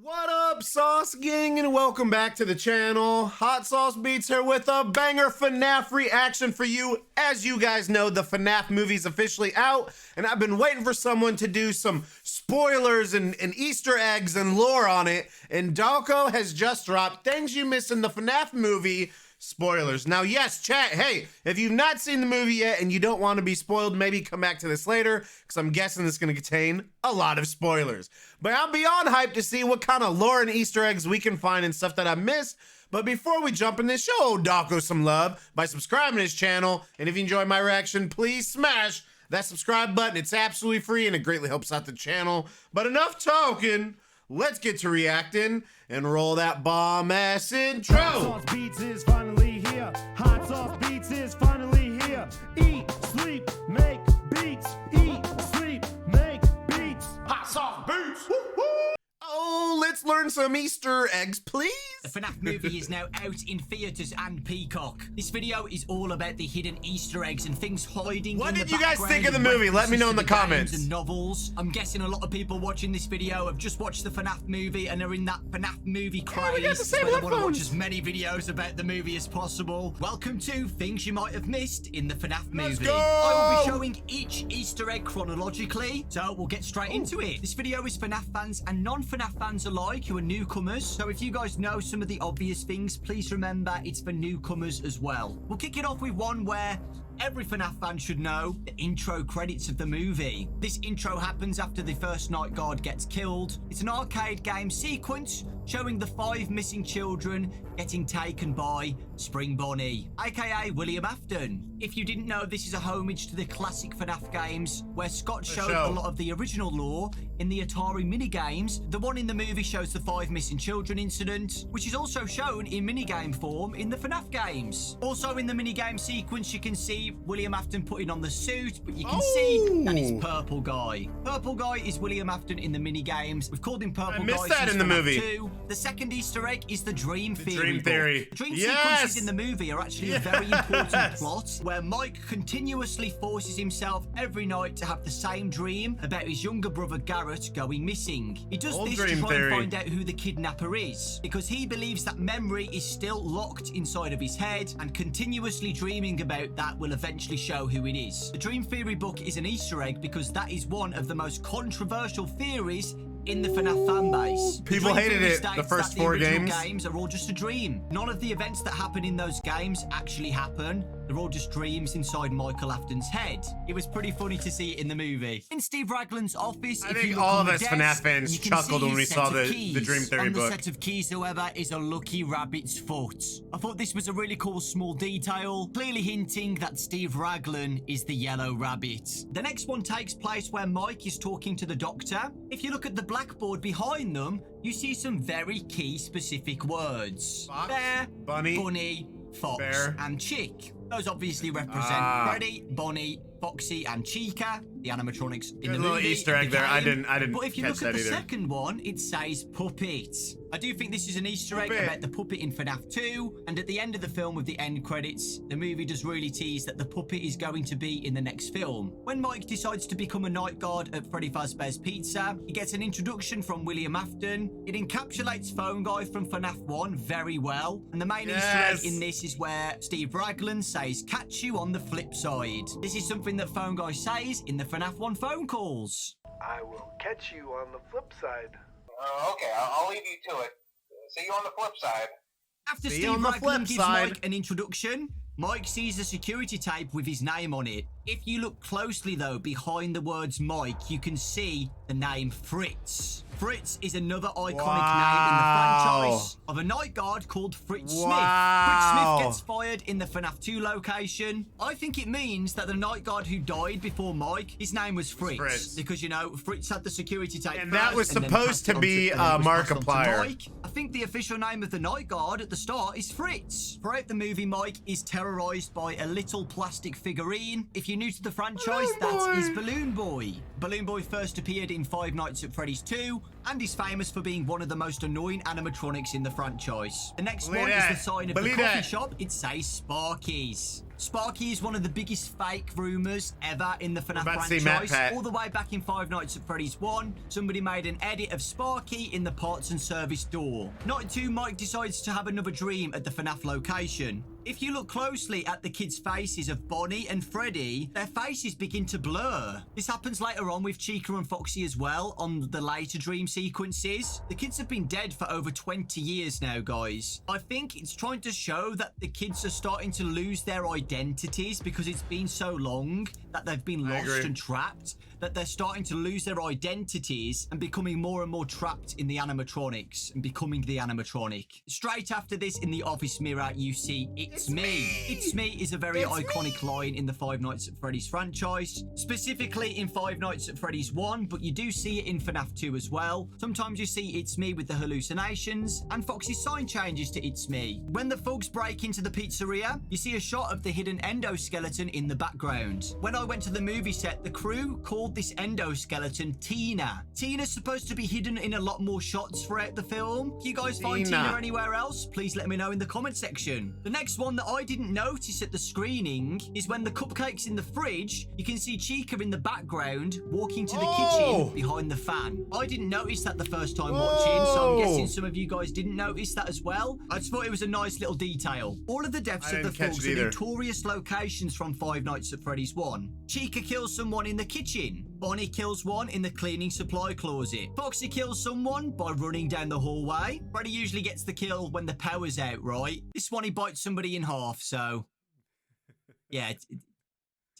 What up, Sauce Gang, and welcome back to the channel. Hot Sauce Beats here with a banger FNAF reaction for you. As you guys know, the FNAF movie's officially out, and I've been waiting for someone to do some spoilers and Easter eggs and lore on it, and Dawko has just dropped things you missed in the FNAF movie spoilers. Now, yes, chat, hey, if you've not seen the movie yet and you don't want to be spoiled, maybe come back to this later, because I'm guessing it's going to contain a lot of spoilers. But I'm beyond hyped to see what kind of lore and Easter eggs we can find and stuff that I missed. But before we jump in this show, Dawko some love by subscribing to his channel. And if you enjoy my reaction, please smash that subscribe button. It's absolutely free and it greatly helps out the channel. But enough talking. Let's get to reacting and roll that bomb-ass intro. Hot Sauce Beats is finally here. Hot Sauce Beats is finally here. Eat, sleep, make beats. Eat, sleep, make beats. Hot Sauce Beats. Woo-hoo. Oh, let's learn some Easter eggs, please. The FNAF movie is now out in theaters and Peacock. This video is all about the hidden Easter eggs and things hiding. What in did the you guys background think of the and movie? Let me know in the references to comments. games and novels. I'm guessing a lot of people watching this video have just watched the FNAF movie and are in that FNAF movie craze. we got the same where they want to watch headphones. as many videos about the movie as possible. Welcome to Things You Might Have Missed in the FNAF movie. go. I will be showing each Easter egg chronologically, so we'll get straight into it. This video is FNAF fans and non-FNAF fans alike who are newcomers, so if you guys know some of the obvious things, please remember it's for newcomers as well. We'll kick it off with one where every FNAF fan should know: the intro credits of the movie. This intro happens after the first night guard gets killed. It's an arcade game sequence showing the 5 missing children getting taken by Spring Bonnie, aka William Afton. If you didn't know, this is a homage to the classic FNAF games where Scott showed a lot of the original lore in the Atari minigames. The one in the movie shows the 5 missing children incident, which is also shown in minigame form in the FNAF games. Also in the minigame sequence, you can see William Afton putting on the suit, but you can see that it's Purple Guy. Purple Guy is William Afton in the minigames. We've called him Purple Guy. I missed that in the movie. 2. The second Easter egg is the Dream Theory. Dream Theory. book. Dream Yes! sequences in the movie are actually a very important plot where Mike continuously forces himself every night to have the same dream about his younger brother Garrett going missing. He does Old this Dream to try Theory. and find out who the kidnapper is, because he believes that memory is still locked inside of his head, and continuously dreaming about that will eventually show who it is. The Dream Theory book is an Easter egg because that is one of the most controversial theories in the FNAF fanbase. People hated it the first 4 games. Games are all just a dream. None of the events that happen in those games actually happen. They're all just dreams inside Michael Afton's head. It was pretty funny to see it in the movie. In Steve Raglan's office, I think all of us FNAF fans chuckled when we saw the Dream Theory book. On the set of keys, however, is a lucky rabbit's foot. I thought this was a really cool small detail, clearly hinting that Steve Raglan is the yellow rabbit. The next one takes place where Mike is talking to the doctor. If you look at the blackboard behind them, you see some very key specific words. Fox, Bear, bunny, fox, bear. and chick. Those obviously represent Freddy, Bonnie, Foxy, and Chica, the animatronics in the little movie. Easter egg there. I didn't But if you catch look at that the either. second one, it says puppet. I do think this is an Easter egg Puppet. about the puppet in FNAF 2, and at the end of the film with the end credits, the movie does really tease that the puppet is going to be in the next film. When Mike decides to become a night guard at Freddy Fazbear's Pizza, he gets an introduction from William Afton. It encapsulates Phone Guy from FNAF 1 very well, and the main Easter egg in this is where Steve Raglan says, "Catch you on the flip side." This is something that Phone Guy says in the FNAF 1 phone calls. I will catch you on the flip side. Okay, I'll leave you to it. See you on the flip side. After See you Steve on the Raglan flip gives side. Mike an introduction, Mike sees a security tape with his name on it. If you look closely though, behind the words Mike, you can see the name Fritz. Fritz is another iconic name in the franchise of a night guard called Fritz Smith. Fritz Smith gets fired in the FNAF 2 location. I think it means that the night guard who died before Mike, his name was Fritz. Because, you know, Fritz had the security tape And first, that was and then supposed passed to it on be and then it was passed on to Markiplier. Mike. I think the official name of the night guard at the start is Fritz. Throughout the movie, Mike is terrorized by a little plastic figurine. If you're new to the franchise, that is Balloon Boy. Balloon Boy first appeared in Five Nights at Freddy's 2 and is famous for being one of the most annoying animatronics in the franchise. The next one is the sign of the coffee shop. It says Sparky's. Sparky is one of the biggest fake rumors ever in the FNAF about to see Matt franchise. Pat. All the way back in Five Nights at Freddy's 1, somebody made an edit of Sparky in the parts and service door. Night 2, Mike decides to have another dream at the FNAF location. If you look closely at the kids' faces of Bonnie and Freddy, their faces begin to blur. This happens later on with Chica and Foxy as well on the later dream sequences. The kids have been dead for over 20 years now, guys. I think it's trying to show that the kids are starting to lose their identities because it's been so long that they've been lost and trapped, that they're starting to lose their identities and becoming more and more trapped in the animatronics and becoming the animatronic. Straight after this, in the office mirror, you see It's Me. It's Me is a very iconic line in the Five Nights at Freddy's franchise, specifically in Five Nights at Freddy's 1, but you do see it in FNAF 2 as well. Sometimes you see It's Me with the hallucinations, and Foxy's sign changes to It's Me. When the thugs break into the pizzeria, you see a shot of the hidden endoskeleton in the background. When I went to the movie set, the crew called this endoskeleton Tina. Tina's supposed to be hidden in a lot more shots throughout the film. Do you guys find Tina anywhere else? Please let me know in the comment section. The next one that I didn't notice at the screening is when the cupcakes in the fridge, you can see Chica in the background walking to the kitchen behind the fan. I didn't notice that the first time watching, so I'm guessing some of you guys didn't notice that as well. I just thought it was a nice little detail. All of the deaths of the thugs are notorious locations from Five Nights at Freddy's 1. Chica kills someone in the kitchen. Bonnie kills one in the cleaning supply closet. Foxy kills someone by running down the hallway. Freddy usually gets the kill when the power's out, right? This one, he bites somebody in half, so... yeah,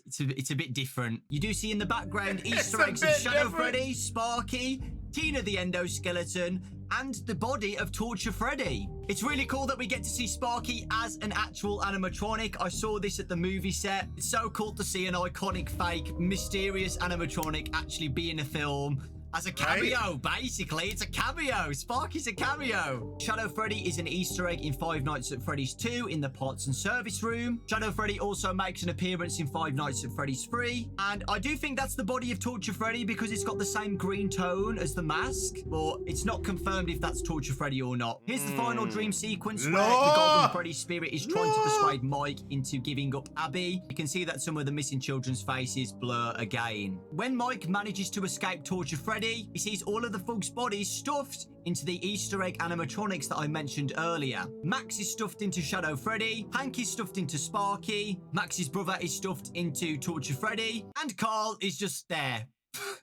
it's a bit different. You do see in the background Easter eggs of Shadow Freddy, Sparky, Tina the endoskeleton, and the body of Torture Freddy. It's really cool that we get to see Sparky as an actual animatronic. I saw this at the movie set. It's so cool to see an iconic, fake, mysterious animatronic actually be in a film. As a cameo, basically. It's a cameo. Sparky's a cameo. Shadow Freddy is an Easter egg in Five Nights at Freddy's 2 in the parts and service room. Shadow Freddy also makes an appearance in Five Nights at Freddy's 3. And I do think that's the body of Torture Freddy because it's got the same green tone as the mask. But it's not confirmed if that's Torture Freddy or not. Here's the final dream sequence where the Golden Freddy spirit is trying to persuade Mike into giving up Abby. You can see that some of the missing children's faces blur again. When Mike manages to escape Torture Freddy, he sees all of the thugs' bodies stuffed into the Easter egg animatronics that I mentioned earlier. Max is stuffed into Shadow Freddy, Hank is stuffed into Sparky, Max's brother is stuffed into Torture Freddy, and Carl is just there.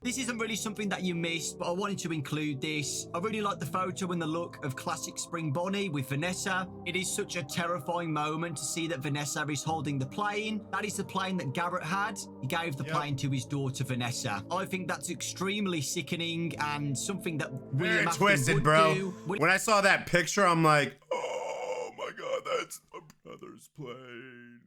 This isn't really something that you missed, but I wanted to include this. I really like the photo and the look of classic Spring Bonnie with Vanessa. It is such a terrifying moment to see that Vanessa is holding the plane. That is the plane that Garrett had. He gave the plane to his daughter Vanessa. I think that's extremely sickening and something that William Afton twisted, would bro. do. When I saw that picture, I'm like, oh my god, that's my brother's plane.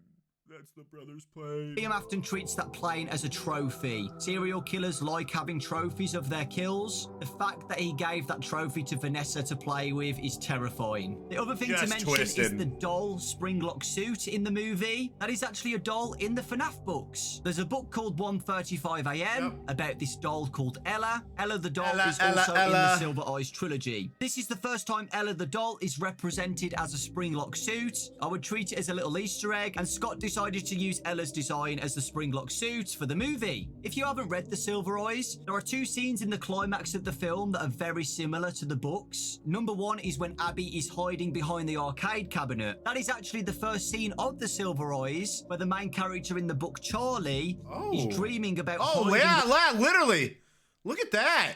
That's the brother's plane. William Afton treats that plane as a trophy. Serial killers like having trophies of their kills. The fact that he gave that trophy to Vanessa to play with is terrifying. The other thing to mention is the doll springlock suit in the movie. That is actually a doll in the FNAF books. There's a book called 1:35 AM about this doll called Ella. Ella the doll is also in the Silver Eyes trilogy. This is the first time Ella the doll is represented as a springlock suit. I would treat it as a little Easter egg, and Scott decided to use Ella's design as the springlock suit for the movie. If you haven't read The Silver Eyes, there are two scenes in the climax of the film that are very similar to the books. Number one is when Abby is hiding behind the arcade cabinet. That is actually the first scene of The Silver Eyes, where the main character in the book, Charlie, is dreaming about literally. Look at that.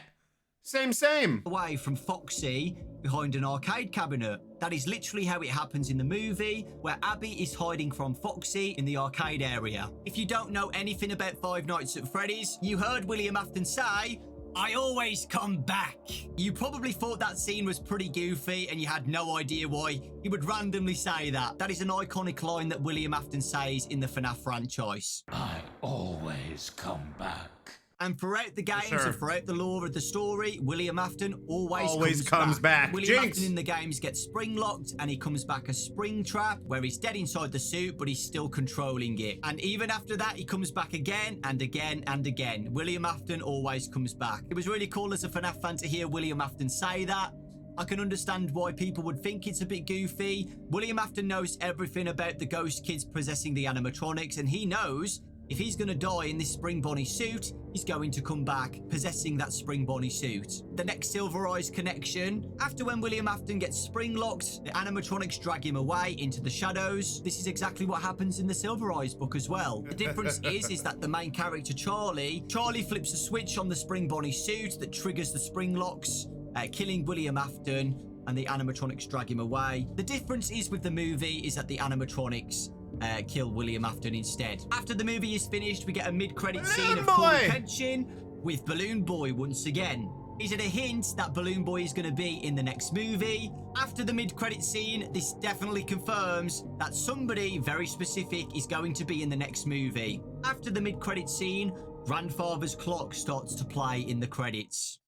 Same. Away from Foxy behind an arcade cabinet. That is literally how it happens in the movie, where Abby is hiding from Foxy in the arcade area. If you don't know anything about Five Nights at Freddy's, you heard William Afton say, "I always come back." You probably thought that scene was pretty goofy and you had no idea why he would randomly say that. That is an iconic line that William Afton says in the FNAF franchise. I always come back. And throughout the games and throughout the lore of the story, William Afton always comes back. William Afton in the games gets spring locked and he comes back as Springtrap, where he's dead inside the suit, but he's still controlling it. And even after that, he comes back again and again and again. William Afton always comes back. It was really cool as a FNAF fan to hear William Afton say that. I can understand why people would think it's a bit goofy. William Afton knows everything about the ghost kids possessing the animatronics, and he knows if he's going to die in this Spring Bonnie suit, he's going to come back possessing that Spring Bonnie suit. The next Silver Eyes connection. After when William Afton gets springlocked, the animatronics drag him away into the shadows. This is exactly what happens in the Silver Eyes book as well. The difference is that the main character, Charlie flips a switch on the Spring Bonnie suit that triggers the springlocks, killing William Afton, and the animatronics drag him away. The difference is with the movie is that the animatronics kill William Afton instead. After the movie is finished, we get a mid-credit scene of Corey Pension with Balloon Boy once again. Is it a hint that Balloon Boy is going to be in the next movie? After the mid-credit scene, this definitely confirms that somebody very specific is going to be in the next movie. After the mid-credit scene, Grandfather's Clock starts to play in the credits.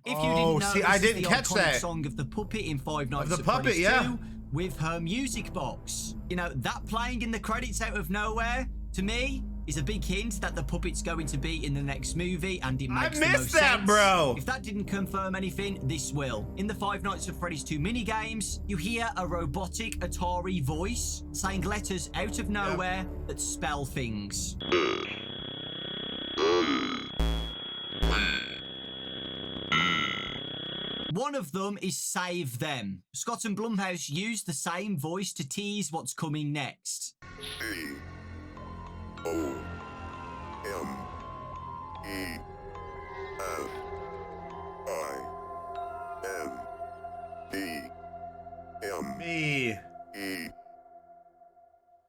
If you didn't know, see, this I is didn't the catch iconic that song of the puppet in Five Nights at Puppet, Freddy's yeah. 2 with her music box. You know, that playing in the credits out of nowhere, to me, is a big hint that the puppet's going to be in the next movie, and it makes the most missed that, sense. bro. If that didn't confirm anything, this will. In the Five Nights at Freddy's 2 minigames, you hear a robotic Atari voice saying letters out of nowhere that spell things. One of them is Save Them. Scott and Blumhouse used the same voice to tease what's coming next. C-O-M-E-F-I-N-D-M-E.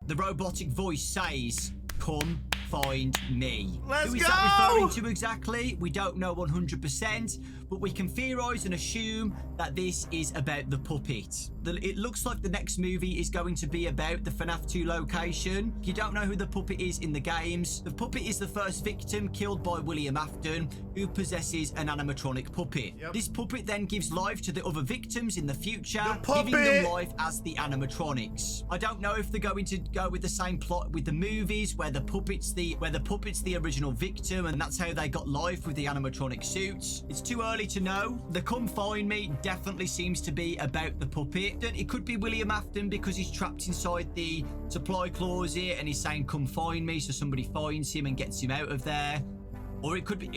The robotic voice says, "Come find me." Let's Who is go! that referring to exactly? We don't know 100%, but we can theorize and assume that this is about the puppet. It looks like the next movie is going to be about the Fnaf 2 location. If you don't know who the puppet is in the games, the puppet is the first victim killed by William Afton, who possesses an animatronic puppet. This puppet then gives life to the other victims in the future, giving them life as the animatronics. I don't know if they're going to go with the same plot with the movies, where the puppet's the original victim, and that's how they got life with the animatronic suits. It's too early to know. The Come Find Me definitely seems to be about the puppet. It could be William Afton because he's trapped inside the supply closet and he's saying "come find me," so somebody finds him and gets him out of there. Or it could be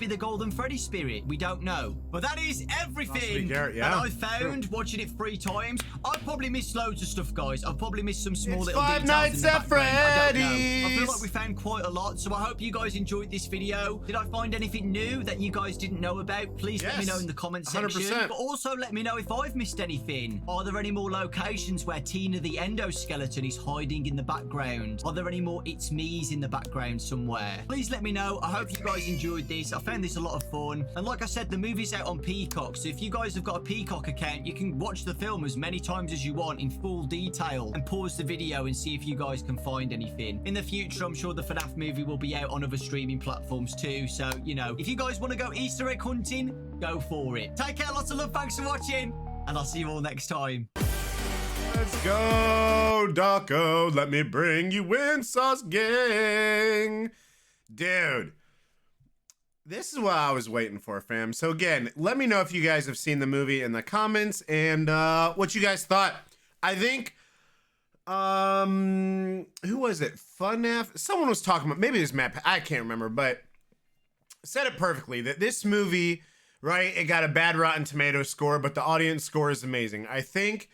the Golden Freddy spirit. We don't know. But that is everything that I found watching it 3 times. I've probably missed loads of stuff, guys. I've probably missed some small little details in the background. I don't know. I feel like we found quite a lot, so I hope you guys enjoyed this video. Did I find anything new that you guys didn't know about? Please let me know in the comment section. 100%. But also let me know if I've missed anything. Are there any more locations where Tina the endoskeleton is hiding in the background? Are there any more It's Me's in the background somewhere? Please let me know. I hope you guys enjoyed this. I found this a lot of fun. And like I said, the movie's out on Peacock. So if you guys have got a Peacock account, you can watch the film as many times as you want in full detail and pause the video and see if you guys can find anything. In the future, I'm sure the FNAF movie will be out on other streaming platforms too. So, you know, if you guys want to go Easter egg hunting, go for it. Take care. Lots of love. Thanks for watching. And I'll see you all next time. Let's go, Dawko. Let me bring you in, Sauce Gang. Dude. This is what I was waiting for, fam. So again, let me know if you guys have seen the movie in the comments and what you guys thought. I think, who was it? Fnaf? Someone was talking about, maybe it was Matt, I can't remember, but said it perfectly, that this movie, right, it got a bad Rotten Tomatoes score, but the audience score is amazing. I think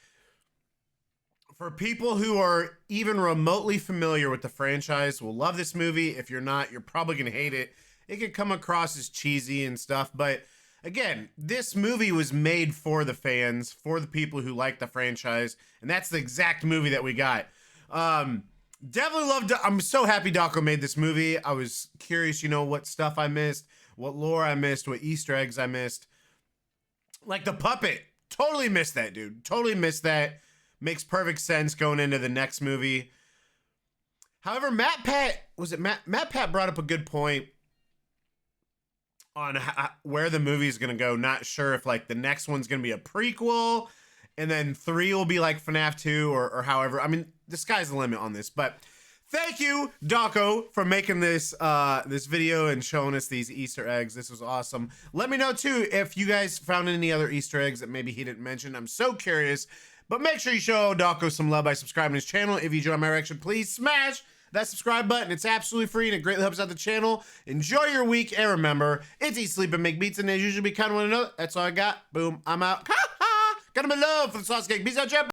for people who are even remotely familiar with the franchise will love this movie. If you're not, you're probably gonna hate it. It could come across as cheesy and stuff, but again, this movie was made for the fans, for the people who like the franchise, and that's the exact movie that we got. Definitely loved it. I'm so happy Dawko made this movie. I was curious, you know, what stuff I missed, what lore I missed, what Easter eggs I missed. Like the puppet. Totally missed that, dude. Totally missed that. Makes perfect sense going into the next movie. However, Matt Pat brought up a good point on where the movie is going to go. Not sure if like the next one's going to be a prequel and then 3 will be like FNAF 2 or however. I mean, the sky's the limit on this, but Thank you, Dawko, for making this this video and showing us these Easter eggs. This was awesome. Let me know too if you guys found any other Easter eggs that maybe he didn't mention. I'm so curious. But make sure you show Dawko some love by subscribing to his channel. If you enjoy my reaction, please smash that subscribe button. It's absolutely free and it greatly helps out the channel. Enjoy your week, and remember, it's eat, sleep, and make beats, and as usual, be kind to one another. That's all I got. Boom, I'm out. Got him in love for the sauce cake. Peace out, Jeff.